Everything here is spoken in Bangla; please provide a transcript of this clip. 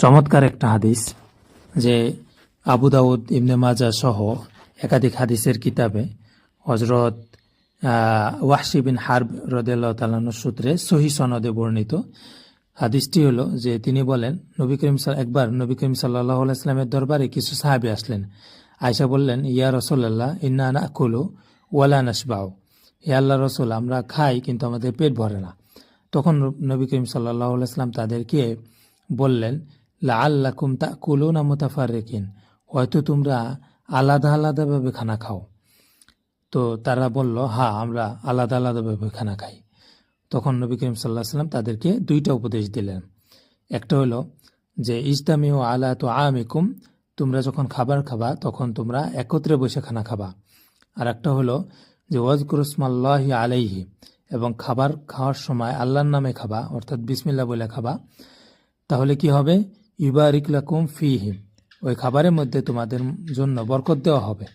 চমৎকার একটা হাদিস যে আবু দাউদ ইবনে মাজা সহ একাধিক হাদিসের কিতাবে হজরত ওয়াহশি বিন হারব রাদিয়াল্লাহু তাআলা আনহু সূত্রে সহিহ সনদে বর্ণিত হাদিসটি হলো যে তিনি বলেন একবার নবী করিম সাল্লাল্লাহু আলাইহি ওয়াসাল্লামের দরবারে কিছু সাহাবী আসলেন। আয়েশা বললেন, ইয়া রাসূলুল্লাহ ইন্না নাকুলু ওয়ালা নাশবাউ, হে আল্লাহর রাসূল, আমরা খাই কিন্তু আমাদের পেট ভরে না। তখন নবী করিম সাল্লাল্লাহু আলাইহি ওয়াসাল্লাম তাদেরকে বললেন, লাআল্লাকুম তাকুলুনা মুতাফাররিকিন, হয়তো তোমরা আলাদা আলাদাভাবে খানা খাও। তো তারা বলল, হ্যাঁ, আমরা আলাদা আলাদাভাবে খানা খাই। তখন নবী করিম সাল্লাল্লাহু আলাইহি ওয়াসাল্লাম তাদেরকে দুইটা উপদেশ দিলেন। একটা হলো যে ইজতামিউ আলা তুআমিকুম, তোমরা যখন খাবার খাবা তখন তোমরা একত্রে বসে খানা খাবা। আর একটা হলো যে ওয়াজকুরুসমাল্লাহি আলাইহি, এবং খাবার খাওয়ার সময় আল্লাহর নামে খাবা, অর্থাৎ বিসমিল্লাহ বলে খাবা। তাহলে কি হবে? ইউবারিক লাকুম ফিহি, ওই খাবারের মধ্যে তোমাদের জন্য বরকত দেওয়া হবে।